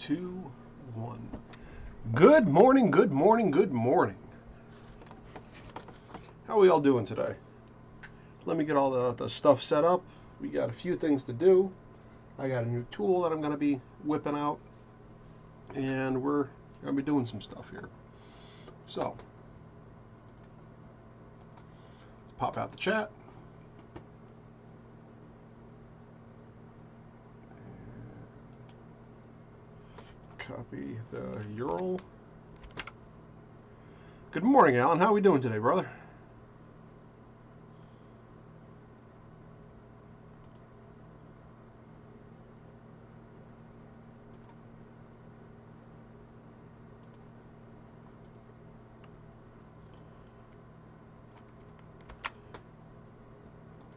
2, 1. Good morning, good morning, good morning. How are we all doing today? Let me get all the stuff set up. We got a few things to do. I got a new tool that I'm going to be whipping out, and we're going to be doing some stuff here. So, let's pop out the chat. Copy the URL. Good morning, Alan. How are we doing today, brother?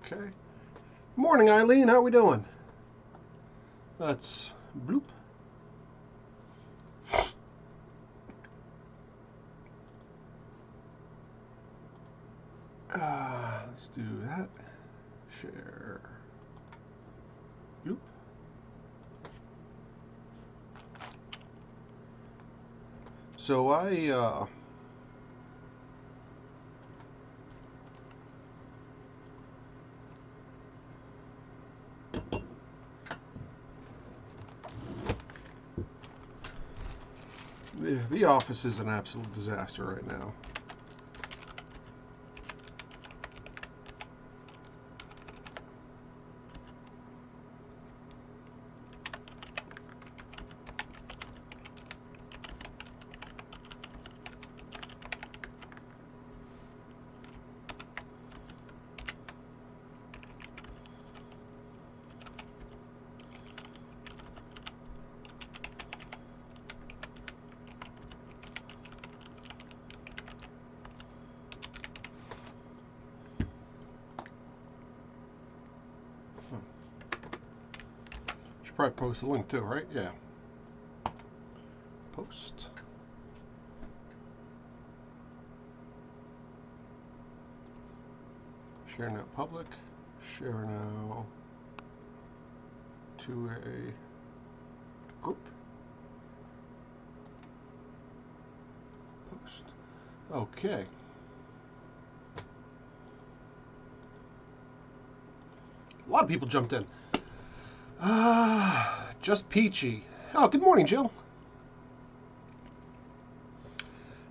Okay. Morning, Eileen. How are we doing? Let's bloop. Let's do that. Share. Bloop. So the office is an absolute disaster right now. Should probably post a link too, right? Yeah. Post. Share now public. Share now to a group. Post. Okay. A lot of people jumped in. Just peachy. Oh, good morning, Jill.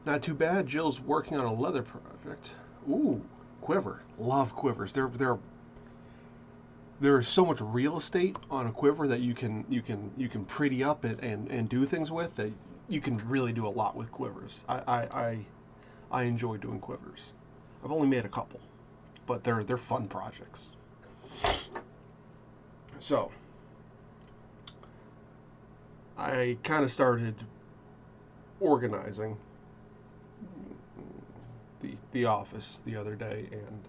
Not too bad. Jill's working on a leather project. Ooh, quiver. Love quivers. There's so much real estate on a quiver that you can pretty up it and do things with, that you can really do a lot with quivers. I enjoy doing quivers. I've only made a couple, but they're fun projects. So I kind of started organizing the office the other day, and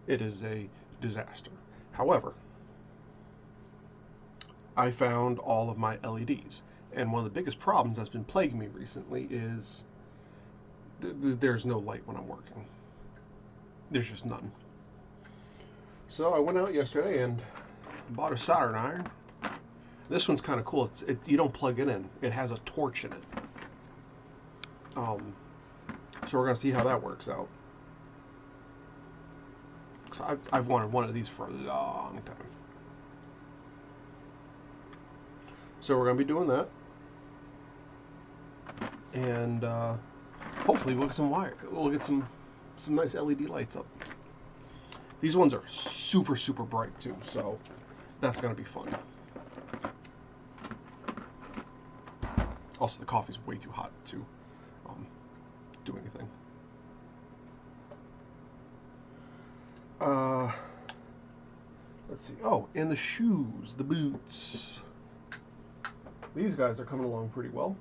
it is a disaster. However, I found all of my LEDs, and one of the biggest problems that's been plaguing me recently is there's no light when I'm working. There's just none. So I went out yesterday and bought a soldering iron. This one's kind of cool. You don't plug it in. It has a torch in it. So we're going to see how that works out. So I've wanted one of these for a long time. So we're going to be doing that. And hopefully we'll get some wire. We'll get some nice LED lights up. These ones are super, super bright too, so that's going to be fun. Also, the coffee's way too hot to do anything. Let's see. Oh, and the shoes, the boots. These guys are coming along pretty well.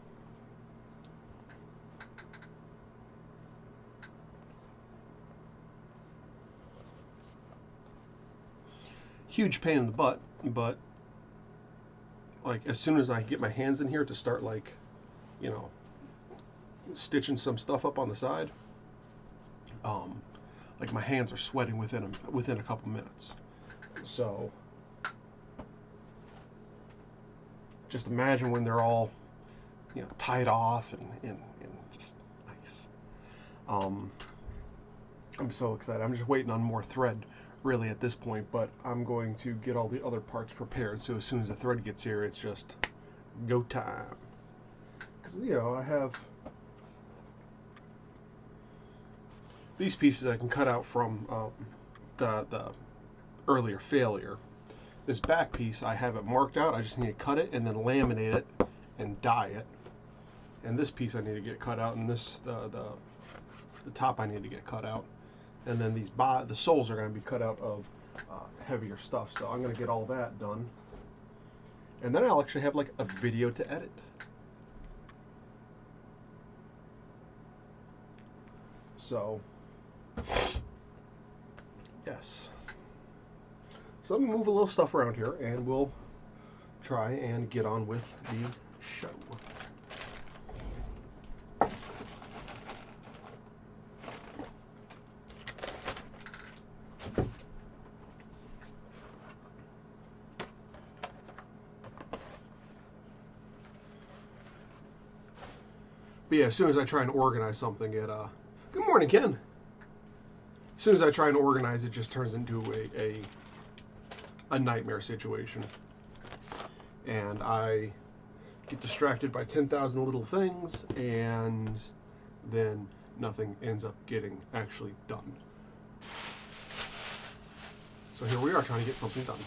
Huge pain in the butt, but like as soon as I get my hands in here to start, like, you know, stitching some stuff up on the side, like my hands are sweating within a couple minutes. So just imagine when they're all tie it off and just nice. I'm so excited. I'm just waiting on more thread really at this point, but I'm going to get all the other parts prepared, so as soon as the thread gets here, it's just go time. Because I have these pieces I can cut out from the earlier failure. This back piece, I have it marked out. I just need to cut it and then laminate it and dye it. And this piece I need to get cut out, and this the top I need to get cut out. And then the soles are going to be cut out of heavier stuff. So I'm going to get all that done. And then I'll actually have like a video to edit. So, yes. So let me move a little stuff around here and we'll try and get on with the show. But yeah, as soon as I try and organize something, good morning, Ken. As soon as I try and organize, it just turns into a nightmare situation. And I get distracted by 10,000 little things, and then nothing ends up getting actually done. So here we are trying to get something done.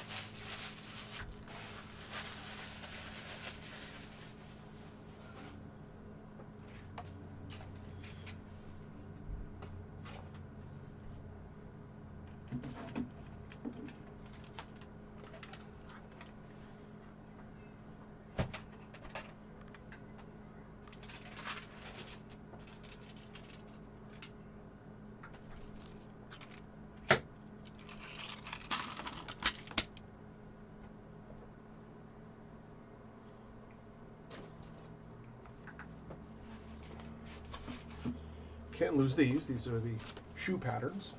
Can't lose these. These are the shoe patterns.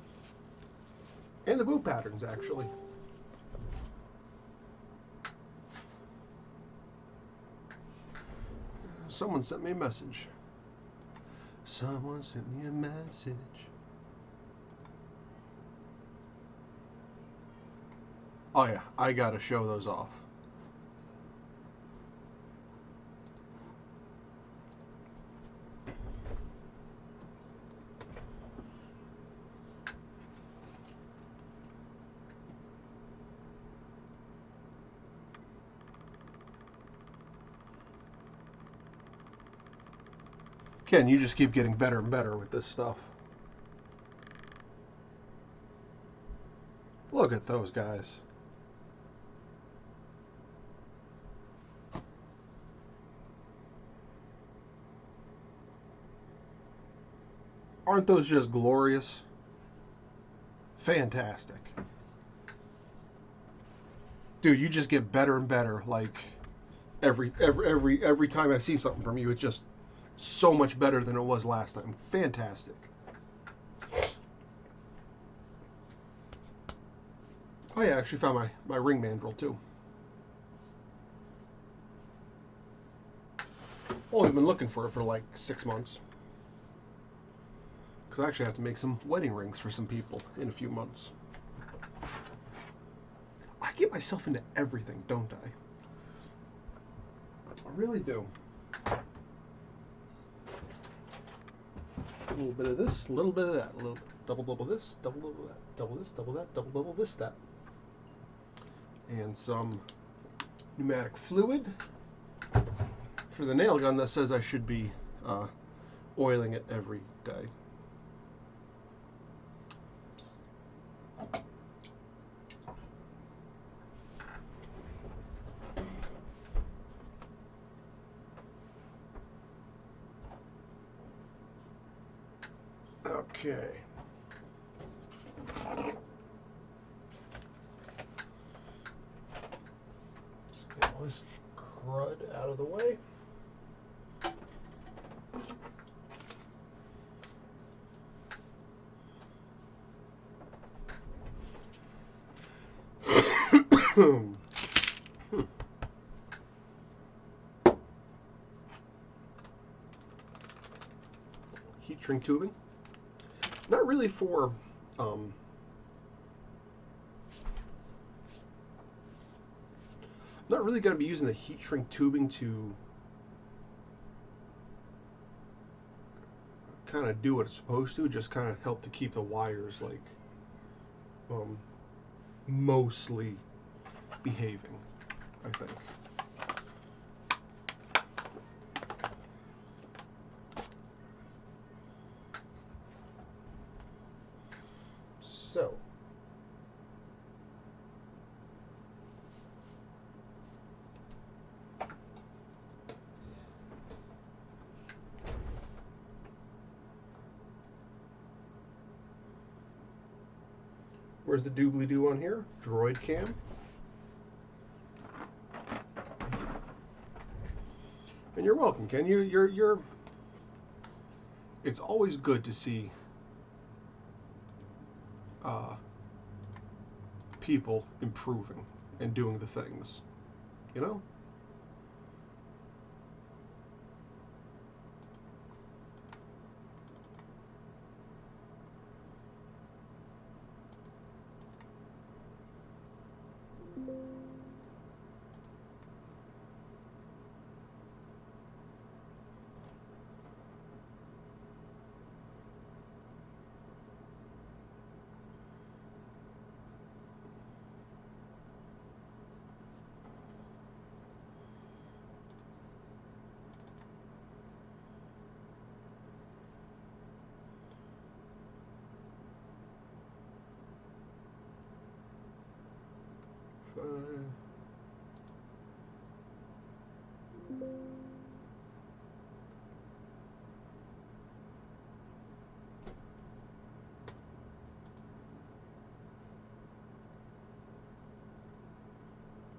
And the boot patterns, actually. Someone sent me a message. Someone sent me a message. Oh yeah, I gotta show those off. Ken, you just keep getting better and better with this stuff. Look at those guys. Aren't those just glorious? Fantastic. Dude, you just get better and better. Like every time I see something from you, it's just so much better than it was last time. Fantastic. Oh yeah, I actually found my ring mandrel too. Well, I've been looking for it for like 6 months. Because I actually have to make some wedding rings for some people in a few months. I get myself into everything, don't I? I really do. A little bit of this, a little bit of that, a little double this, double that, double this, double that, double this, that. And some pneumatic fluid for the nail gun that says I should be oiling it every day. Okay. Just get all this crud out of the way. heat shrink tubing. Not really for not really going to be using the heat shrink tubing to kind of do what it's supposed to, just kind of help to keep the wires like mostly behaving, I think. So where's the doobly-doo on here? Droid cam. And you're welcome, Ken. You're it's always good to see people improving and doing the things, you know?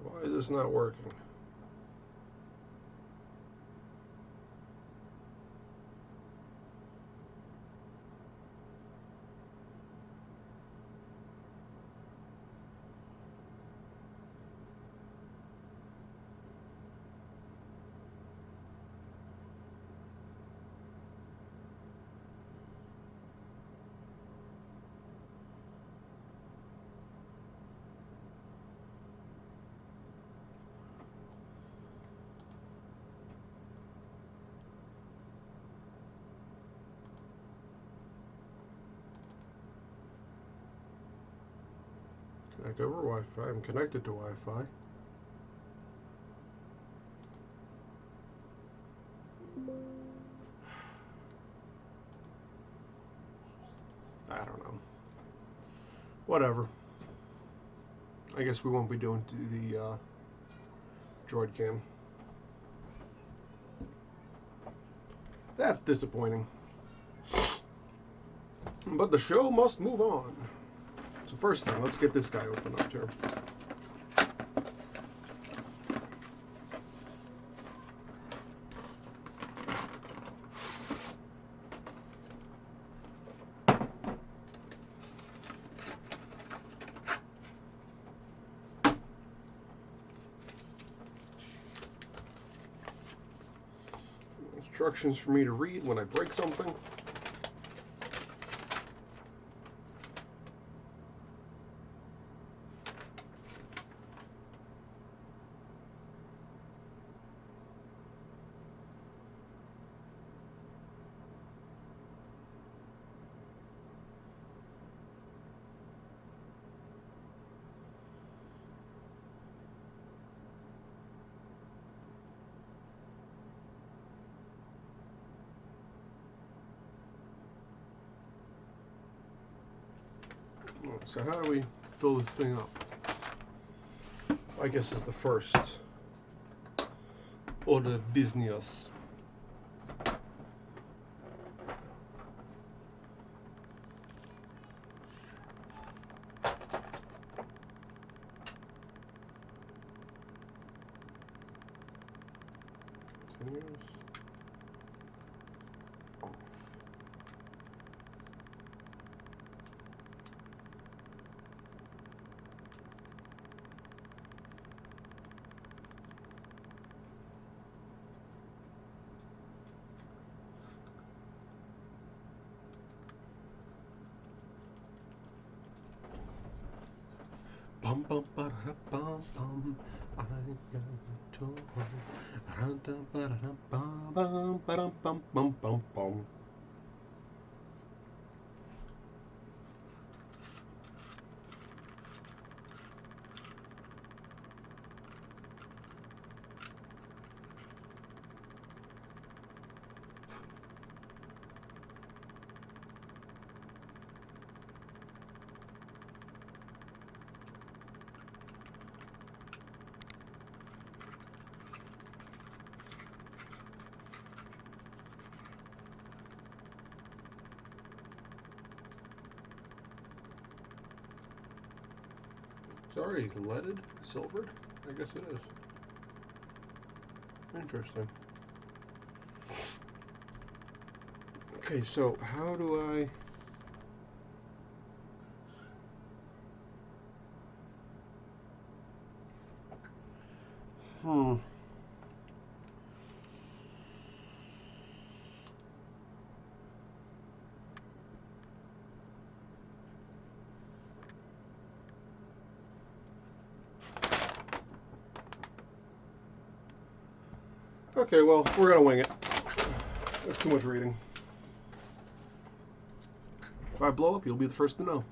Why is this not working? Connect over Wi-Fi. I'm connected to Wi-Fi. I don't know. Whatever. I guess we won't be doing the droid cam. That's disappointing. But the show must move on. So first thing, let's get this guy open up here. Instructions for me to read when I break something. So how do we fill this thing up? I guess is the first order of business. Continues. Bum bum ba da bum bum. I got to home. Da ba da bum bum ba dum bum bum bum bum. Sorry, leaded? Silvered? I guess it is. Interesting. Okay, so how do I... Okay, well, we're gonna wing it. That's too much reading. If I blow up, you'll be the first to know.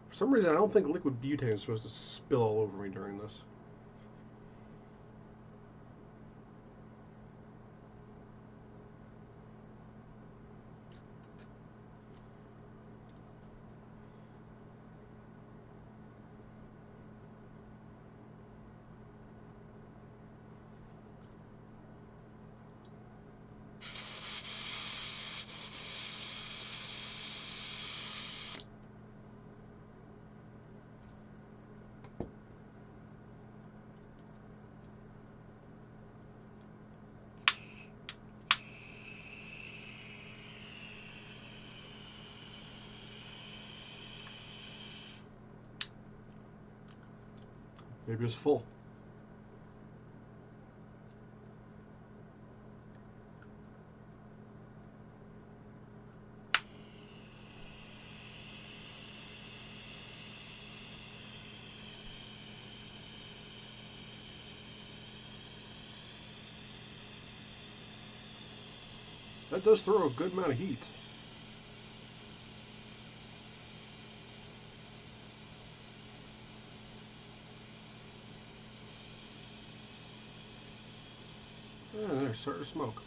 For some reason, I don't think liquid butane is supposed to spill all over me during this. Maybe it's full. That does throw a good amount of heat. Yeah, there's starting to smoke.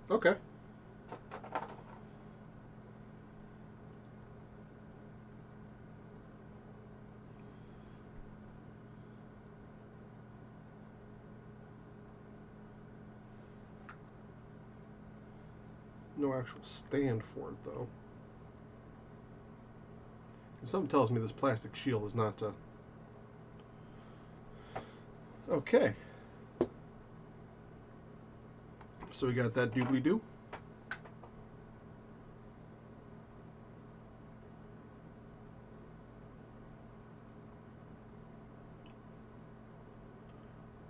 Okay. No actual stand for it, though. And something tells me this plastic shield is not to... Okay. So we got that doobly-doo.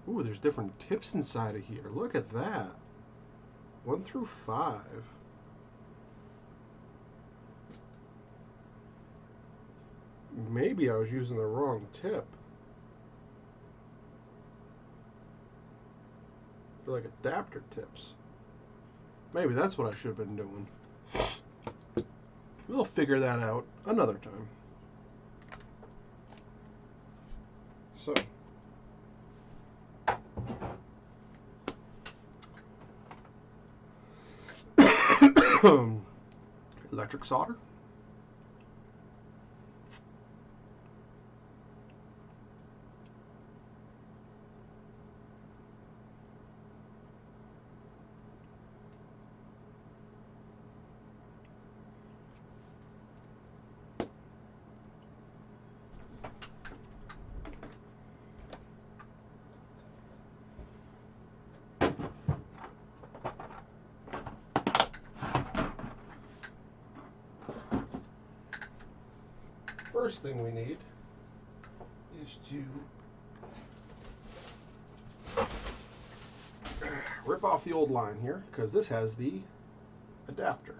Ooh, there's different tips inside of here. Look at that. 1 through 5. Maybe I was using the wrong tip. They're like adapter tips. Maybe that's what I should have been doing. We'll figure that out another time. So. Electric solder. First thing we need is to rip off the old line here, because this has the adapter.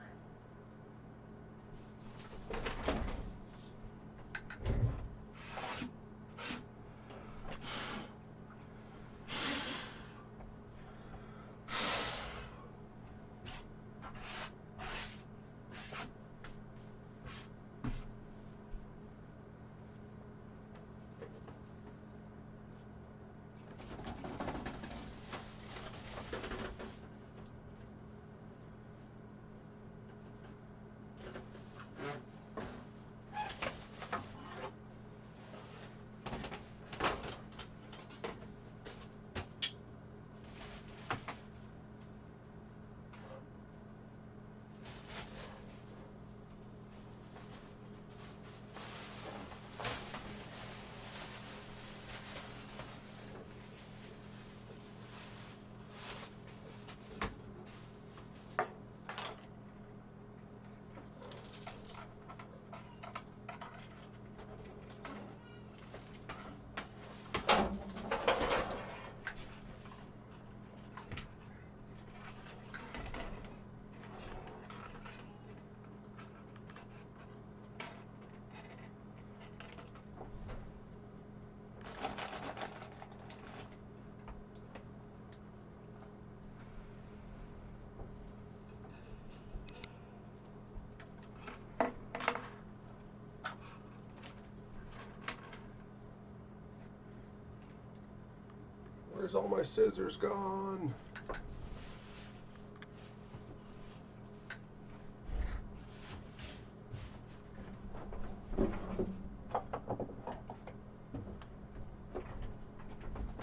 Where's all my scissors gone?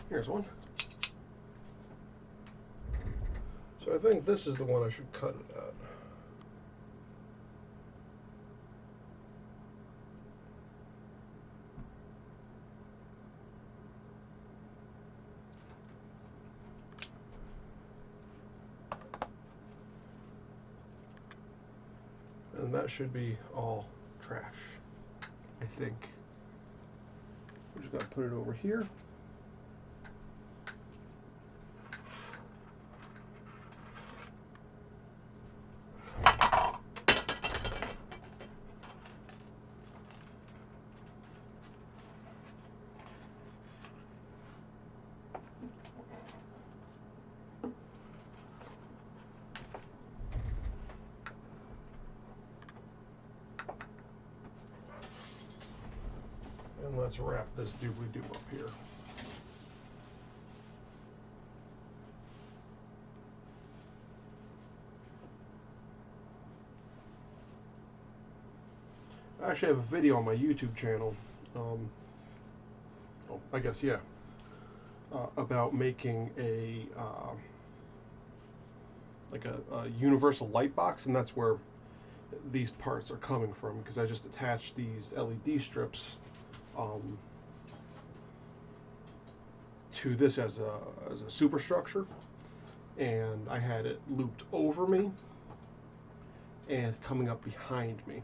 Here's one. So I think this is the one I should cut it at. And that should be all trash, I think. I'm just going to put it over here. And let's wrap this doobly-doo up here. I actually have a video on my YouTube channel, I guess, yeah, about making a like a universal light box, and that's where these parts are coming from, because I just attached these LED strips to this as a superstructure, and I had it looped over me and coming up behind me.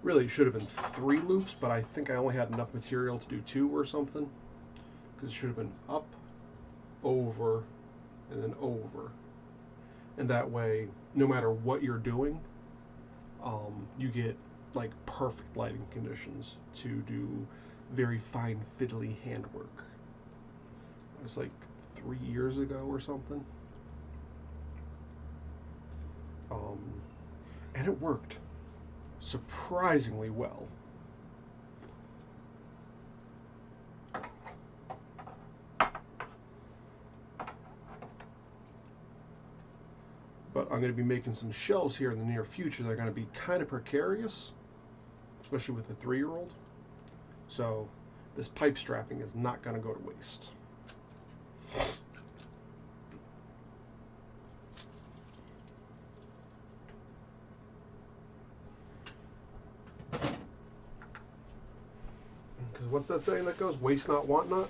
Really, it should have been 3 loops, but I think I only had enough material to do 2 or something, because it should have been up, over, and then over. And that way, no matter what you're doing, you get like perfect lighting conditions to do very fine fiddly handwork. It was like 3 years ago or something. And it worked surprisingly well. But I'm going to be making some shelves here in the near future that are going to be kind of precarious, especially with a 3-year-old. So this pipe strapping is not going to go to waste. Because what's that saying that goes? Waste not, want not?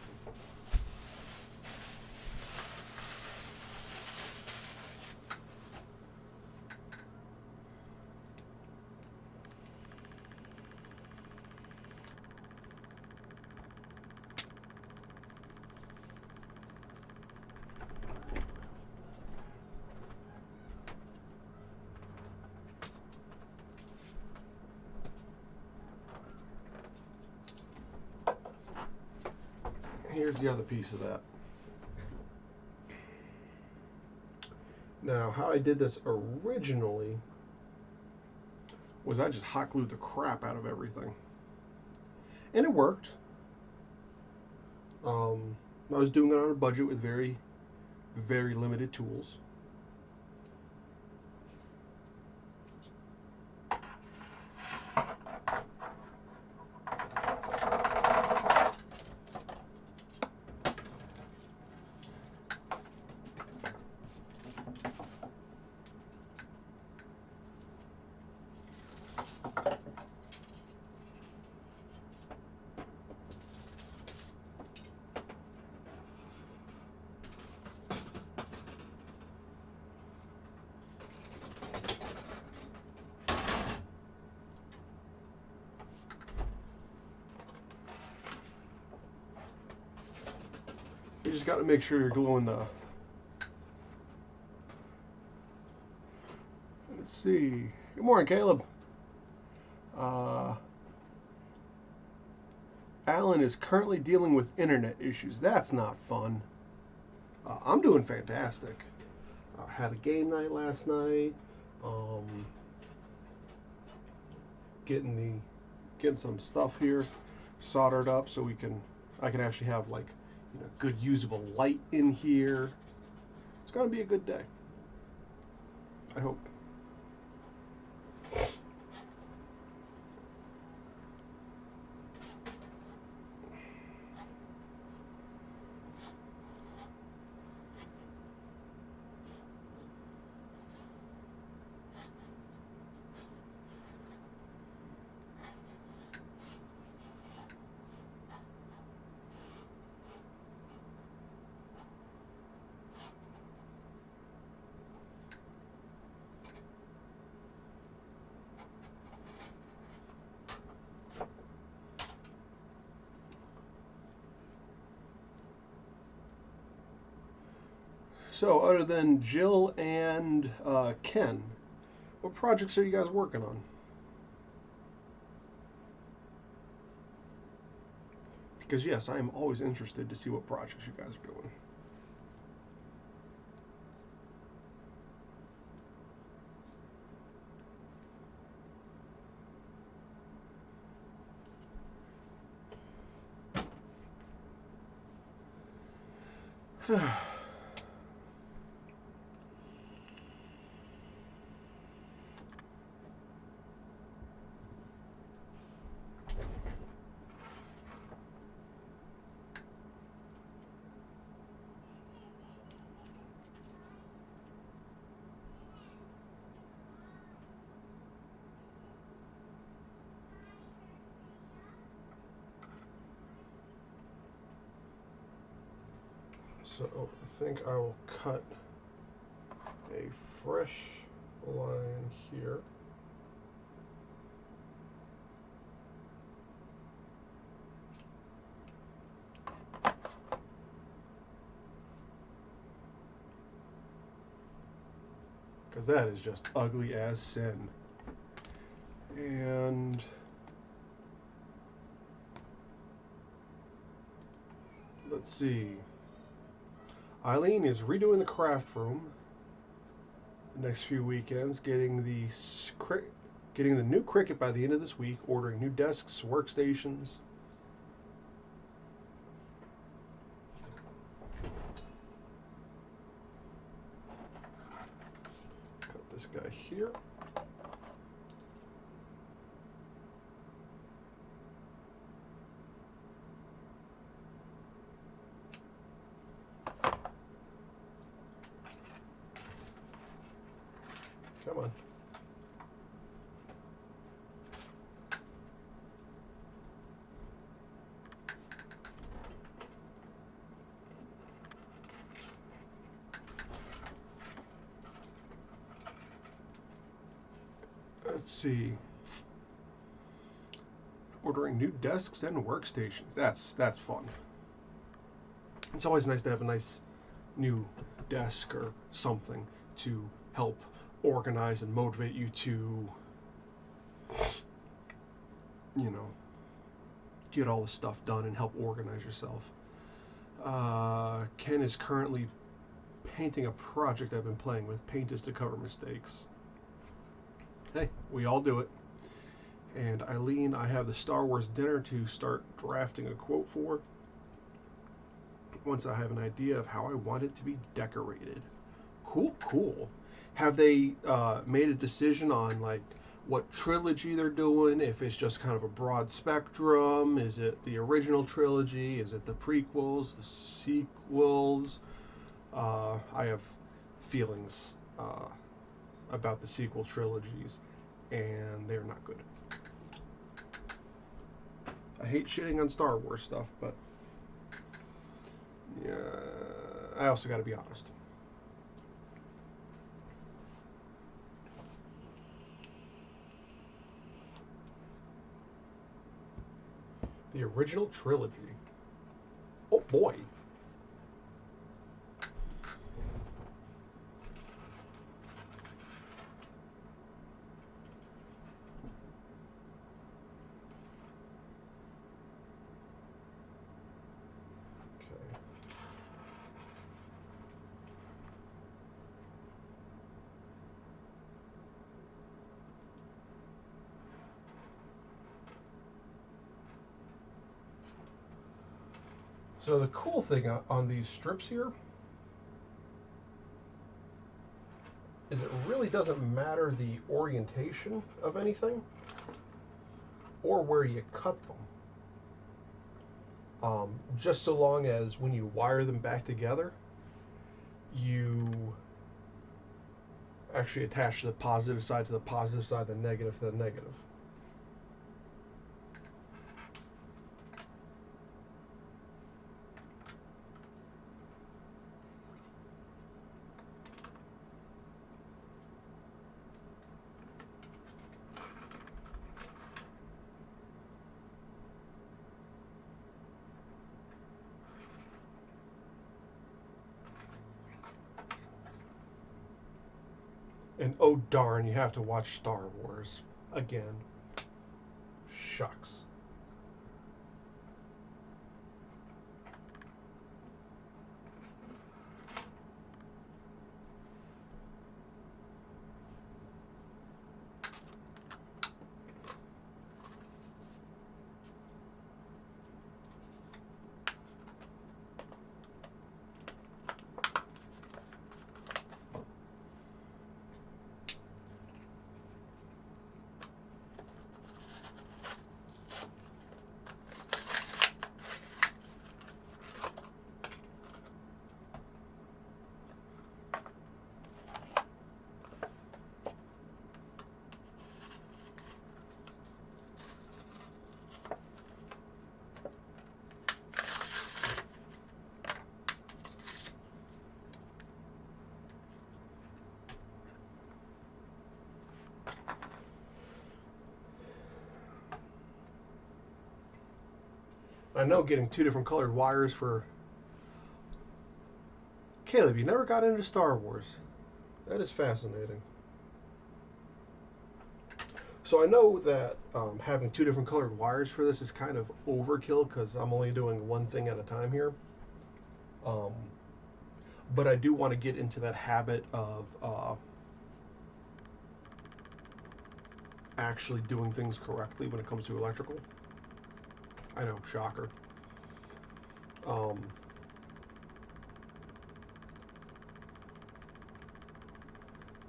here's the other piece of that. Now, how I did this originally was I just hot glued the crap out of everything. And it worked. I was doing it on a budget with very, very limited tools. You just got to make sure you're gluing the... Let's see. Good morning, Caleb. Alan is currently dealing with internet issues. That's not fun. I'm doing fantastic. I had a game night last night. Getting some stuff here soldered up so I can actually have like good usable light in here. It's gonna be a good day, I hope. So, other than Jill and Ken, what projects are you guys working on? Because yes, I am always interested to see what projects you guys are doing. So I think I will cut a fresh line here. Because that is just ugly as sin. And let's see. Eileen is redoing the craft room the next few weekends, getting the new Cricut by the end of this week, ordering new desks, workstations. Cut this guy here. Come on. Let's see. Ordering new desks and workstations. That's fun. It's always nice to have a nice new desk or something to help organize and motivate you to, get all the stuff done and help organize yourself. Ken is currently painting a project I've been playing with. Paint is to cover mistakes. Hey, we all do it. And Eileen, I have the Star Wars dinner to start drafting a quote for once I have an idea of how I want it to be decorated. Cool, cool. Have they made a decision on like what trilogy they're doing? If it's just kind of a broad spectrum, is it the original trilogy? Is it the prequels, the sequels? I have feelings about the sequel trilogies, and they're not good. I hate shitting on Star Wars stuff, but yeah, I also got to be honest. The original trilogy. Oh boy. So the cool thing on these strips here is it really doesn't matter the orientation of anything or where you cut them. Just so long as when you wire them back together, you actually attach the positive side to the positive side, the negative to the negative. And oh darn, you have to watch Star Wars again. Shucks. I know getting two different colored wires for... Caleb, you never got into Star Wars. That is fascinating. So I know that having two different colored wires for this is kind of overkill because I'm only doing one thing at a time here. But I do want to get into that habit of actually doing things correctly when it comes to electrical. I know, shocker.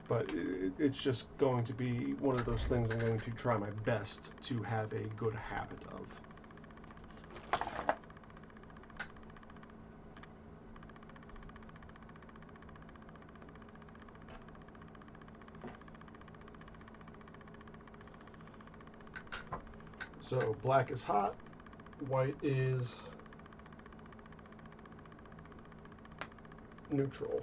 But it's just going to be one of those things I'm going to try my best to have a good habit of. So black is hot, white is neutral.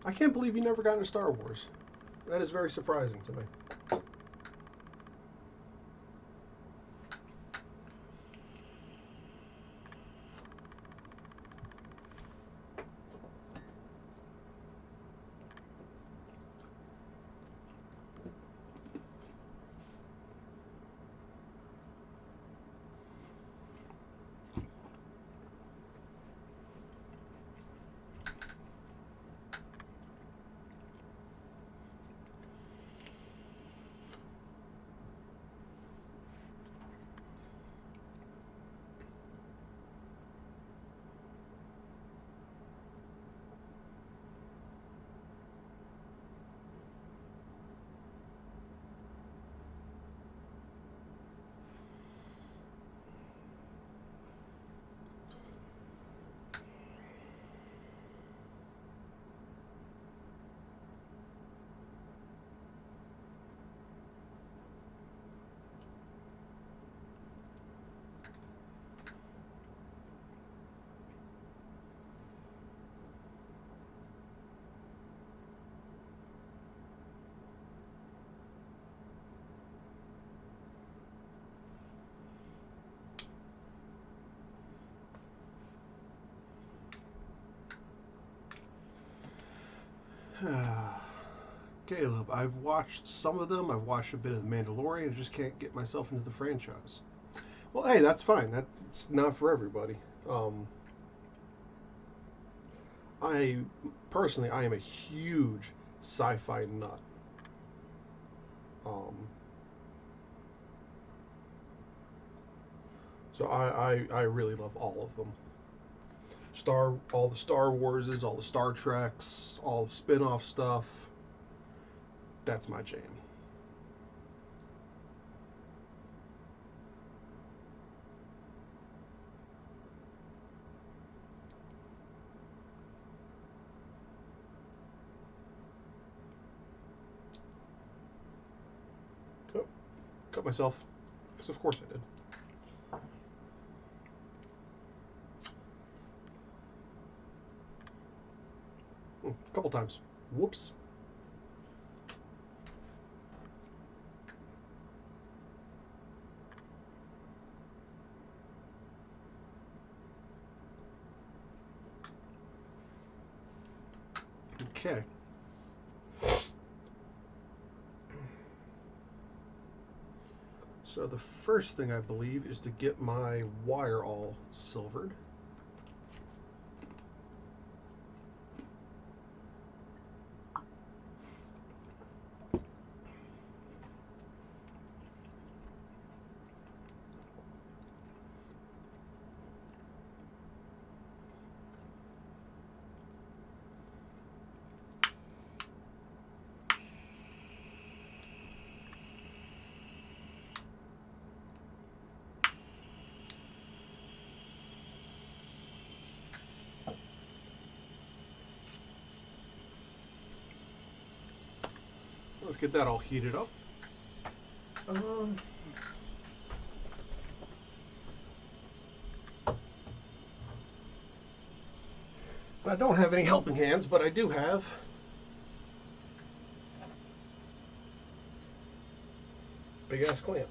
I can't believe you never got into Star Wars. That is very surprising to me. Caleb, I've watched some of them. I've watched a bit of The Mandalorian. I just can't get myself into the franchise. Well, hey, that's fine. That's not for everybody. I personally, I am a huge sci-fi nut. Um, so I really love all of them. All the Star Warses, all the Star Treks, all the spin-off stuff. That's my jam. Oh, cut myself. Because of course I did. A couple times. Whoops. Okay. So the first thing I believe is to get my wire all silvered. Let's get that all heated up. I don't have any helping hands, but I do have big ass clamp.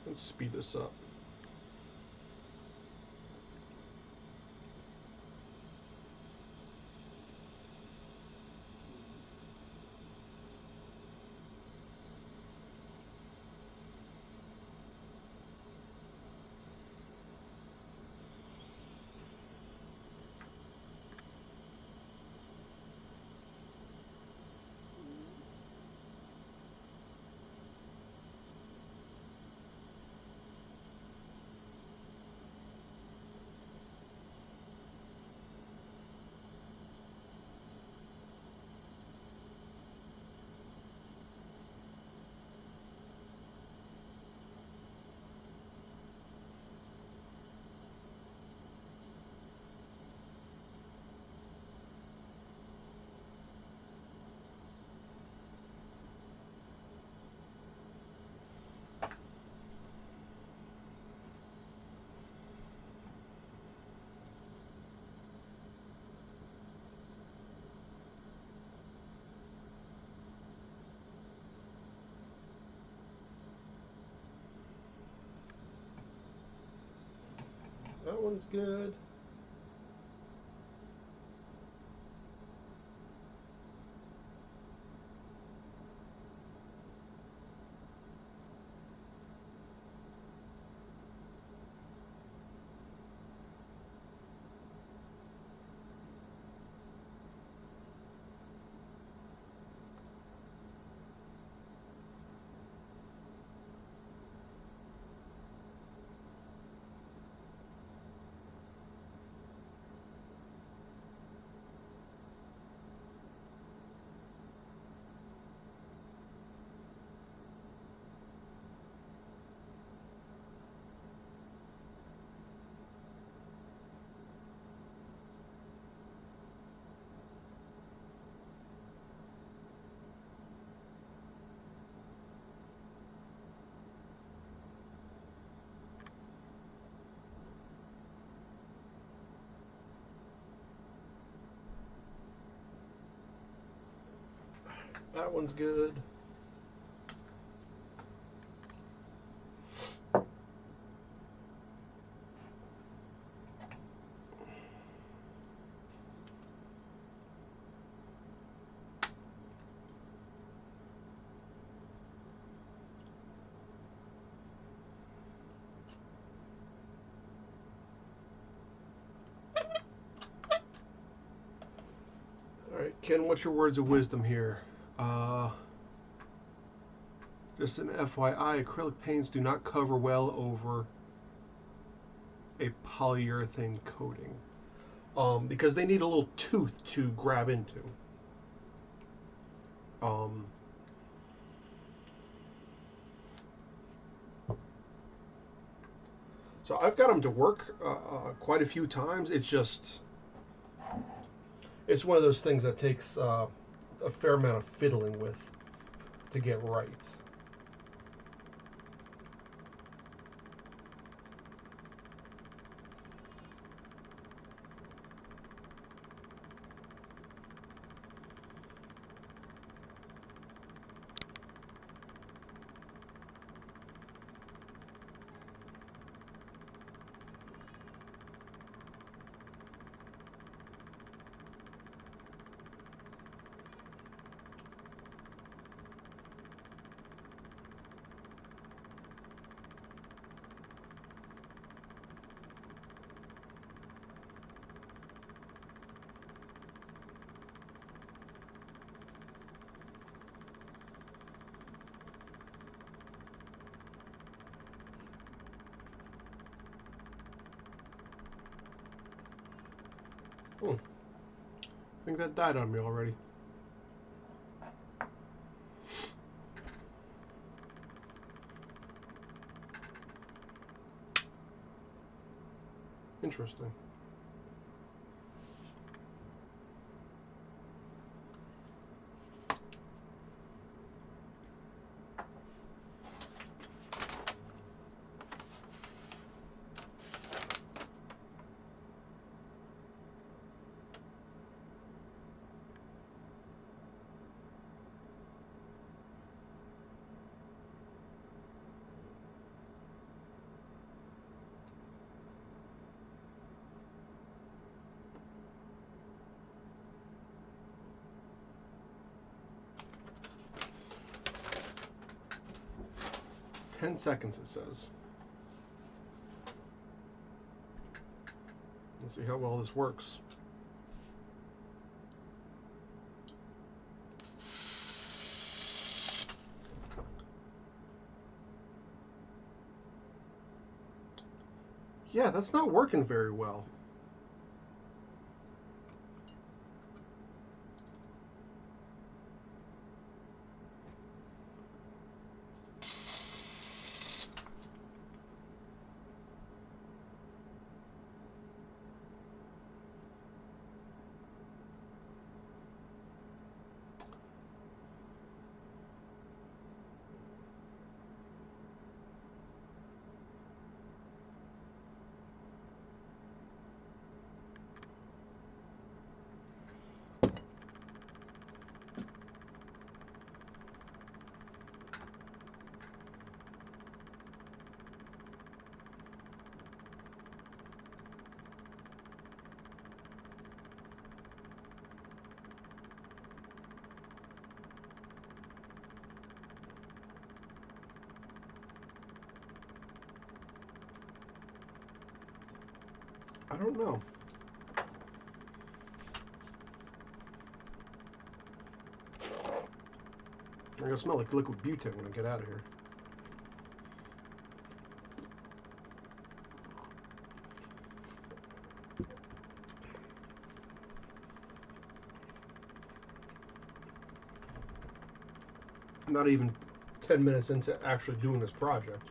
Let's speed this up. That one's good. That one's good. Alright, Ken, what's your words of wisdom here? Just an FYI, acrylic paints do not cover well over a polyurethane coating. Because they need a little tooth to grab into. So I've got them to work quite a few times. It's just, it's one of those things that takes a fair amount of fiddling with to get right. I think that died on me already. Interesting. "10 seconds, it says. Let's see how well this works. Yeah, that's not working very well. I don't know. I'm gonna smell like liquid butane when I get out of here. Not even 10 minutes into actually doing this project.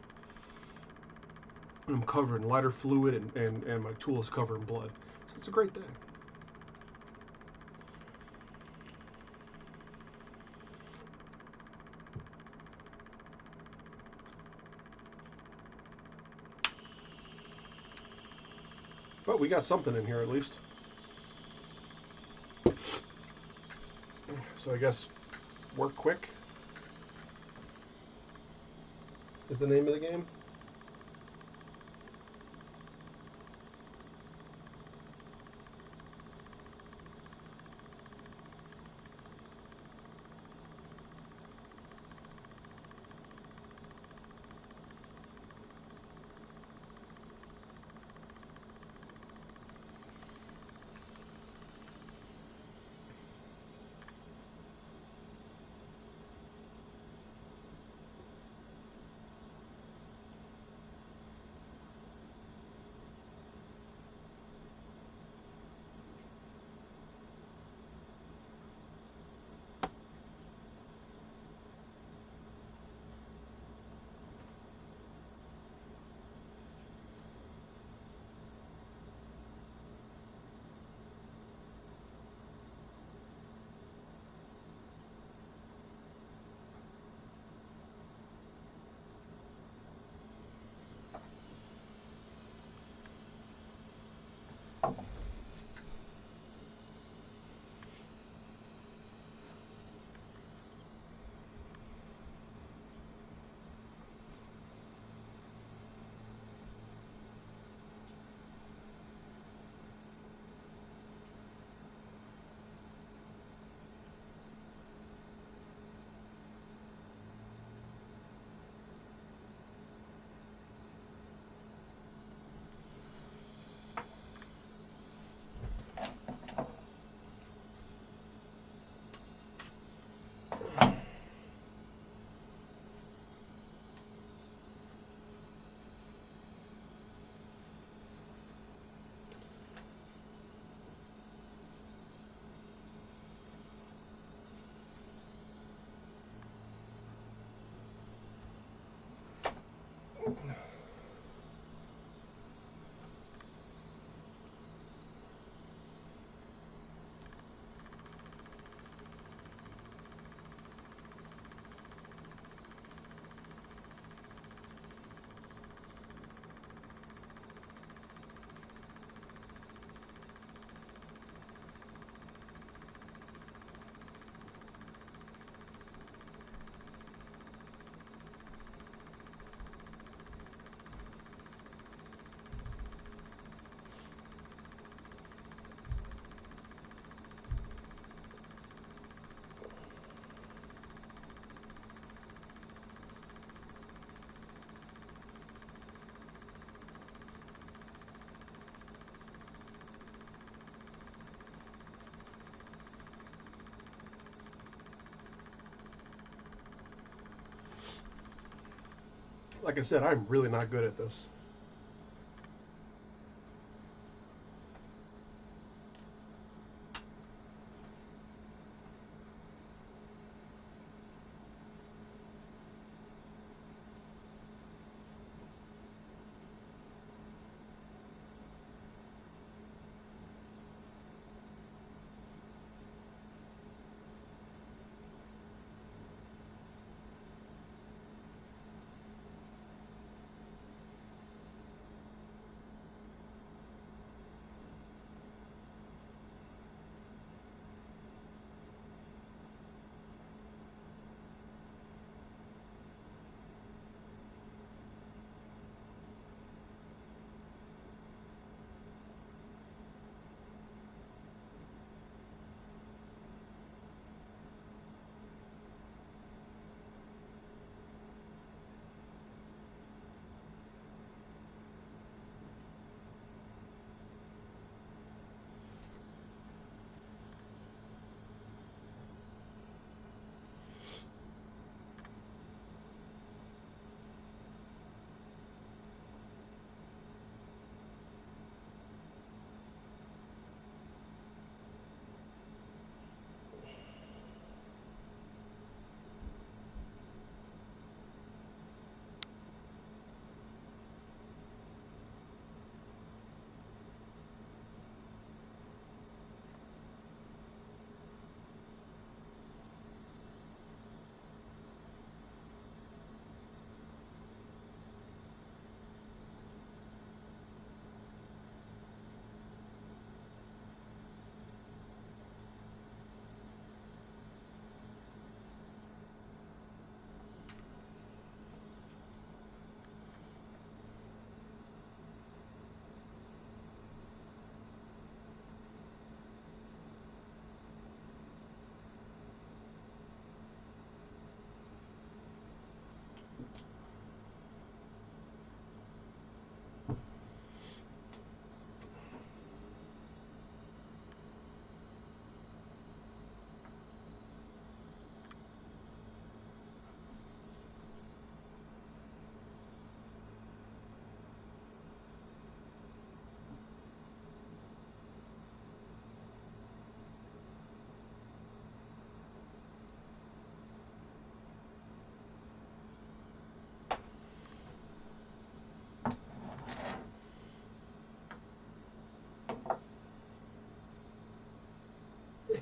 I'm covered in lighter fluid and my tool is covered in blood. So it's a great day. But we got something in here at least. So I guess Work quick is the name of the game. Like I said, I'm really not good at this.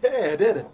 Hey, I did it.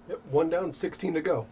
Yep, 1 down, 16 to go.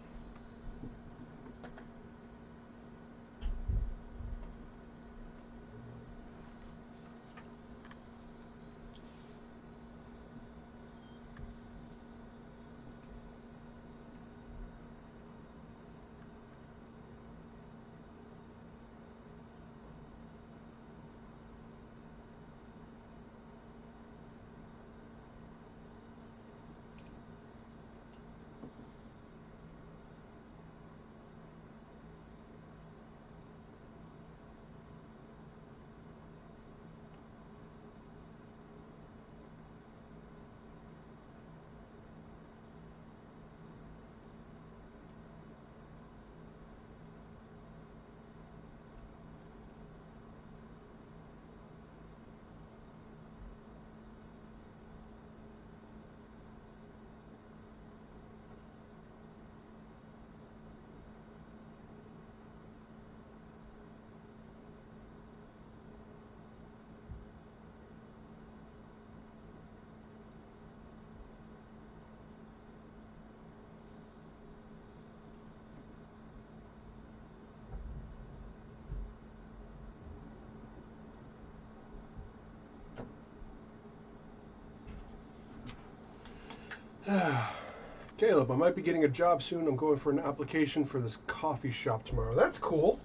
Caleb, I might be getting a job soon. I'm going for an application for this coffee shop tomorrow. That's cool.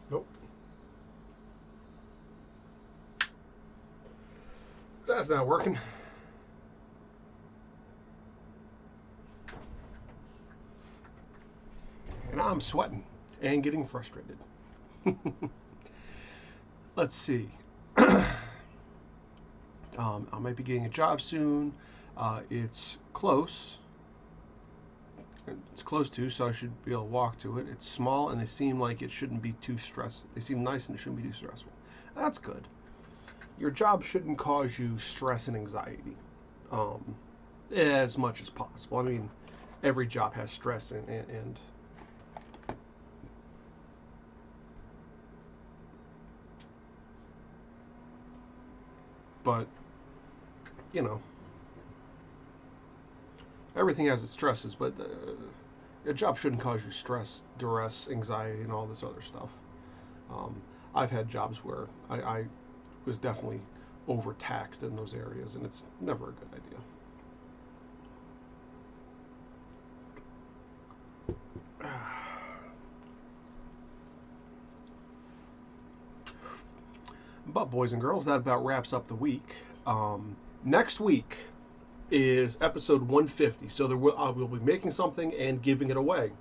Nope. That's not working. And I'm sweating and getting frustrated. Let's see. I might be getting a job soon. It's close. It's close to, so I should be able to walk to it. It's small, and they seem like it shouldn't be too stressful. They seem nice, and it shouldn't be too stressful. That's good. Your job shouldn't cause you stress and anxiety as much as possible. I mean, every job has stress and but you know, everything has its stresses, but a job shouldn't cause you stress, duress, anxiety, and all this other stuff. I've had jobs where I was definitely overtaxed in those areas, and it's never a good idea. But boys and girls, that about wraps up the week. Next week is episode 150, so I will be making something and giving it away.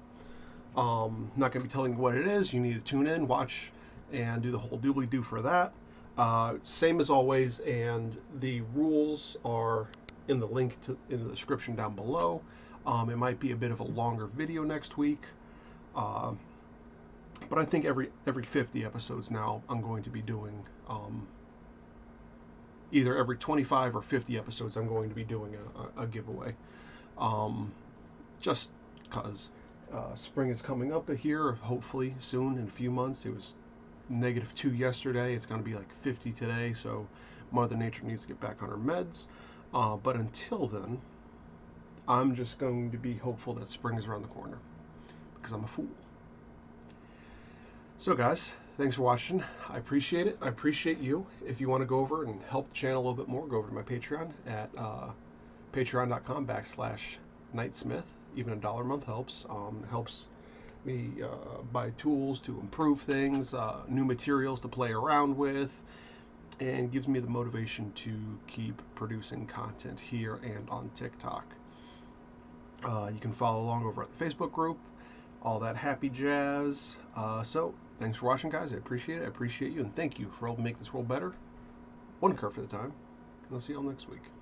Not going to be telling you what it is. You need to tune in, watch, and do the whole doobly-doo for that. Same as always, and the rules are in the link in the description down below. It might be a bit of a longer video next week, but I think every 50 episodes now I'm going to be doing either every 25 or 50 episodes I'm going to be doing a giveaway, just because spring is coming up here, hopefully soon in a few months. It was -2 yesterday. It's going to be like 50 today, so Mother Nature needs to get back on her meds. But until then, I'm just going to be hopeful that spring is around the corner, because I'm a fool. So guys, thanks for watching. I appreciate it. I appreciate you. If you want to go over and help the channel a little bit more, go over to my Patreon at patreon.com/Knightsmith. Even $1 a month helps. Helps me buy tools to improve things, new materials to play around with, and gives me the motivation to keep producing content here and on TikTok. You can follow along over at the Facebook group, all that happy jazz. So thanks for watching, guys. I appreciate it. I appreciate you, and thank you for helping make this world better, one kerf at a time. And I'll see you all next week.